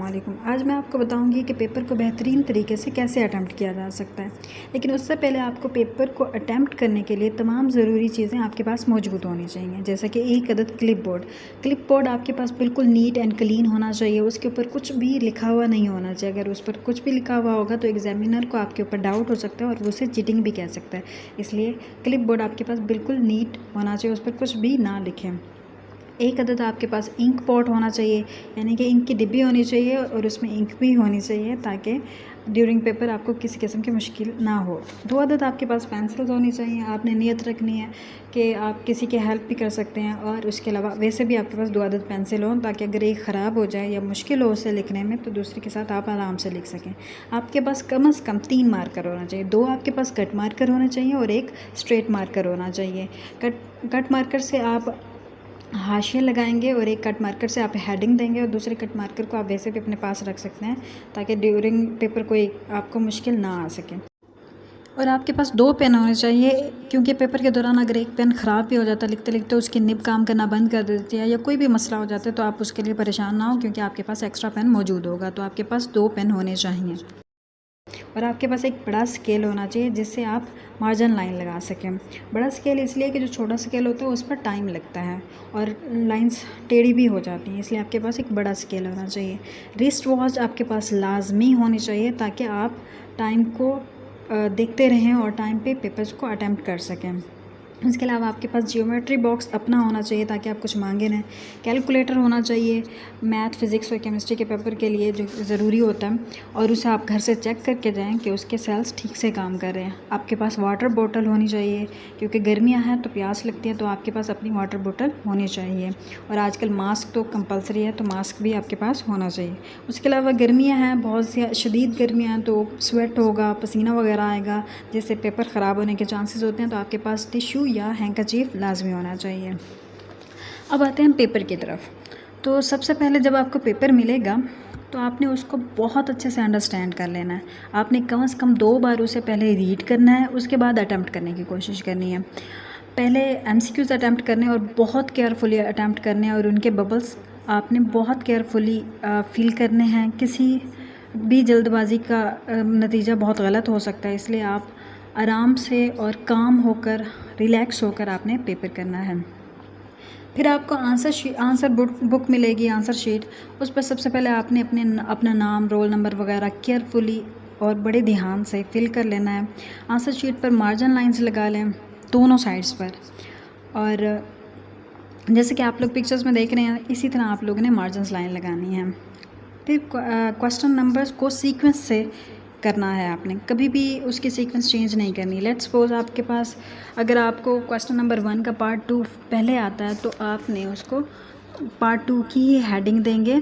अस्सलामुअलैकुम। आज मैं आपको बताऊंगी कि पेपर को बेहतरीन तरीके से कैसे अटैम्प्ट किया जा सकता है। लेकिन उससे पहले आपको पेपर को अटैम्प्ट करने के लिए तमाम ज़रूरी चीज़ें आपके पास मौजूद होनी चाहिए, जैसा कि एक अदद क्लिप बोर्ड आपके पास बिल्कुल नीट एंड क्लीन होना चाहिए। उसके ऊपर कुछ भी लिखा हुआ नहीं होना चाहिए। अगर उस पर कुछ भी लिखा हुआ होगा तो एग्जामिनर को आपके ऊपर डाउट हो सकता है और वो उसे चीटिंग भी कह सकता है। इसलिए क्लिप बोर्ड आपके पास बिल्कुल नीट होना चाहिए, उस पर कुछ भी ना लिखें। एक अदद आपके पास इंक पॉट होना चाहिए, यानी कि इंक की डिब्बी होनी चाहिए और उसमें इंक भी होनी चाहिए ताकि ड्यूरिंग पेपर आपको किसी किस्म की मुश्किल ना हो। 2 अदद आपके पास पेंसिल्स होनी चाहिए। आपने नियत रखनी है कि आप किसी की हेल्प भी कर सकते हैं और उसके अलावा वैसे भी आपके पास 2 अदद पेंसिल हों ताकि अगर एक ख़राब हो जाए या मुश्किल हो उसे लिखने में तो दूसरे के साथ आप आराम से लिख सकें। आपके पास कम से कम 3 मार्कर होना चाहिए। 2 आपके पास कट मार्कर होने चाहिए और 1 स्ट्रेट मार्कर होना चाहिए। कट मार्कर से आप हाशिया लगाएंगे और एक कट मार्कर से आप हेडिंग देंगे और दूसरे कट मार्कर को आप वैसे भी अपने पास रख सकते हैं ताकि ड्यूरिंग पेपर कोई आपको मुश्किल ना आ सके। और आपके पास 2 पेन होने चाहिए, क्योंकि पेपर के दौरान अगर एक पेन ख़राब भी हो जाता है लिखते लिखते उसकी निब काम करना बंद कर देती है या कोई भी मसला हो जाता है तो आप उसके लिए परेशान ना हो, क्योंकि आपके पास एक्स्ट्रा पेन मौजूद होगा। तो आपके पास 2 पेन होने चाहिए और आपके पास एक बड़ा स्केल होना चाहिए जिससे आप मार्जिन लाइन लगा सकें। बड़ा स्केल इसलिए कि जो छोटा स्केल होता है उस पर टाइम लगता है और लाइंस टेढ़ी भी हो जाती हैं, इसलिए आपके पास एक बड़ा स्केल होना चाहिए। रिस्ट वॉच आपके पास लाजमी होनी चाहिए ताकि आप टाइम को देखते रहें और टाइम पे पेपर्स को अटैम्प्ट कर सकें। इसके अलावा आपके पास जियोमेट्री बॉक्स अपना होना चाहिए ताकि आप कुछ मांगे नहीं। कैलकुलेटर होना चाहिए मैथ, फिज़िक्स और केमिस्ट्री के पेपर के लिए जो ज़रूरी होता है, और उसे आप घर से चेक करके जाएं कि उसके सेल्स ठीक से काम कर रहे हैं। आपके पास वाटर बोतल होनी चाहिए, क्योंकि गर्मियां हैं तो प्यास लगती है, तो आपके पास अपनी वाटर बोतल होनी चाहिए। और आजकल मास्क तो कंपलसरी है, तो मास्क भी आपके पास होना चाहिए। उसके अलावा गर्मियाँ हैं, बहुत सी शदीद गर्मियाँ हैं, तो स्वेट होगा, पसीना वगैरह आएगा जिससे पेपर ख़राब होने के चांसेस होते हैं, तो आपके पास टिश्यू या हैंकरचीफ लाजमी होना चाहिए। अब आते हैं पेपर की तरफ। तो सबसे पहले जब आपको पेपर मिलेगा तो आपने उसको बहुत अच्छे से अंडरस्टैंड कर लेना है। आपने कम से कम 2 बार उसे पहले रीड करना है, उसके बाद अटैम्प्ट करने की कोशिश करनी है। पहले एमसीक्यूज़ अटैम्प्ट करने और बहुत केयरफुली अटैम्प्ट करने और उनके बबल्स आपने बहुत केयरफुली फील करने हैं। किसी भी जल्दबाजी का नतीजा बहुत गलत हो सकता है, इसलिए आप आराम से और काम होकर रिलैक्स होकर आपने पेपर करना है। फिर आपको आंसर बुक मिलेगी, आंसर शीट। उस पर सबसे पहले आपने अपना नाम, रोल नंबर वगैरह केयरफुली और बड़े ध्यान से फिल कर लेना है। आंसर शीट पर मार्जिन लाइंस लगा लें दोनों साइड्स पर, और जैसे कि आप लोग पिक्चर्स में देख रहे हैं इसी तरह आप लोगों ने मार्जिन लाइन लगानी है। फिर क्वेश्चन नंबर्स को सीक्वेंस से करना है। आपने कभी भी उसकी सीक्वेंस चेंज नहीं करनी। लेट्स सपोज आपके पास अगर आपको क्वेश्चन नंबर 1 का पार्ट 2 पहले आता है तो आपने उसको पार्ट 2 की ही हेडिंग देंगे,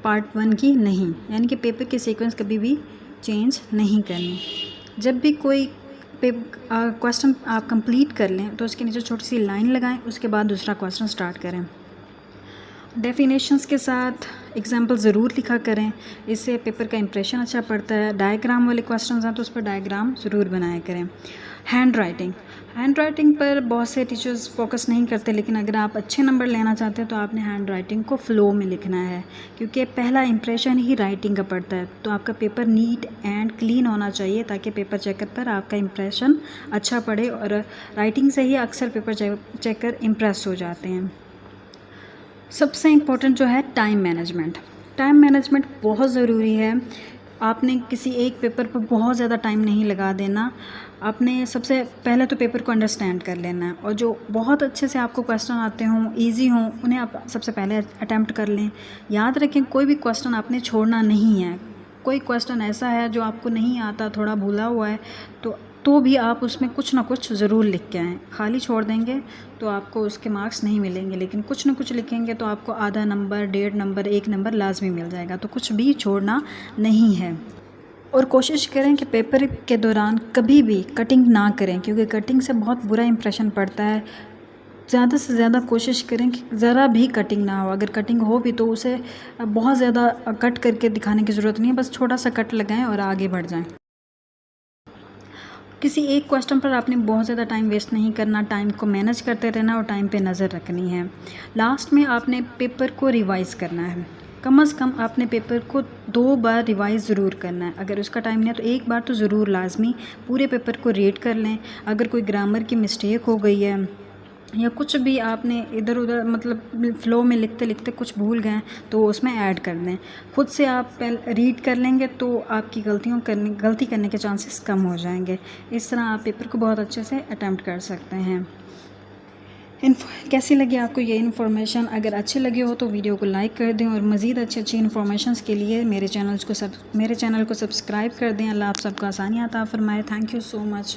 पार्ट 1 की नहीं, यानी कि पेपर की सीक्वेंस कभी भी चेंज नहीं करनी। जब भी कोई क्वेश्चन आप कंप्लीट कर लें तो उसके नीचे छोटी सी लाइन लगाएं, उसके बाद दूसरा क्वेश्चन स्टार्ट करें। डेफिनेशंस के साथ एग्जाम्पल ज़रूर लिखा करें, इससे पेपर का इंप्रेशन अच्छा पड़ता है। डायग्राम वाले क्वेश्चंस हैं तो उस पर डायग्राम ज़रूर बनाया करें। हैंड राइटिंग पर बहुत से टीचर्स फोकस नहीं करते, लेकिन अगर आप अच्छे नंबर लेना चाहते हैं तो आपने हैंड राइटिंग को फ़्लो में लिखना है, क्योंकि पहला इंप्रेशन ही राइटिंग का पड़ता है। तो आपका पेपर नीट एंड क्लीन होना चाहिए ताकि पेपर चेकर पर आपका इंप्रेशन अच्छा पड़े, और राइटिंग से ही अक्सर पेपर चेकर इम्प्रेस हो जाते हैं। सबसे इम्पोर्टेंट जो है टाइम मैनेजमेंट बहुत ज़रूरी है। आपने किसी एक पेपर पर बहुत ज़्यादा टाइम नहीं लगा देना। आपने सबसे पहले तो पेपर को अंडरस्टैंड कर लेना है, और जो बहुत अच्छे से आपको क्वेश्चन आते हों, इजी हों, उन्हें आप सबसे पहले अटैम्प्ट कर लें। याद रखें कोई भी क्वेश्चन आपने छोड़ना नहीं है। कोई क्वेश्चन ऐसा है जो आपको नहीं आता, थोड़ा भूला हुआ है, तो भी आप उसमें कुछ ना कुछ ज़रूर लिख के आएँ। खाली छोड़ देंगे तो आपको उसके मार्क्स नहीं मिलेंगे, लेकिन कुछ ना कुछ लिखेंगे तो आपको आधा नंबर, 1.5 नंबर, 1 नंबर लाजमी मिल जाएगा। तो कुछ भी छोड़ना नहीं है। और कोशिश करें कि पेपर के दौरान कभी भी कटिंग ना करें, क्योंकि कटिंग से बहुत बुरा इंप्रेशन पड़ता है। ज़्यादा से ज़्यादा कोशिश करें कि ज़रा भी कटिंग ना हो। अगर कटिंग हो भी तो उसे बहुत ज़्यादा कट करके दिखाने की ज़रूरत नहीं है, बस छोटा सा कट लगाएं और आगे बढ़ जाएं। किसी एक क्वेश्चन पर आपने बहुत ज़्यादा टाइम वेस्ट नहीं करना, टाइम को मैनेज करते रहना और टाइम पे नज़र रखनी है। लास्ट में आपने पेपर को रिवाइज़ करना है। कम से कम आपने पेपर को 2 बार रिवाइज़ ज़रूर करना है। अगर उसका टाइम नहीं है तो एक बार तो ज़रूर लाजमी पूरे पेपर को रीड कर लें। अगर कोई ग्रामर की मिस्टेक हो गई है या कुछ भी आपने इधर उधर मतलब फ़्लो में लिखते लिखते कुछ भूल गए तो उसमें ऐड कर दें। खुद से आप पहले रीड कर लेंगे तो आपकी गलती करने के चांसेस कम हो जाएंगे। इस तरह आप पेपर को बहुत अच्छे से अटैम्प्ट कर सकते हैं। कैसी लगी आपको ये इन्फॉर्मेशन? अगर अच्छी लगी हो तो वीडियो को लाइक कर दें और मज़ीद अच्छी इन्फॉर्मेशन के लिए मेरे चैनल को सब्सक्राइब कर दें। अल्लाह आप सबको आसानी अता फरमाए। Thank you so much.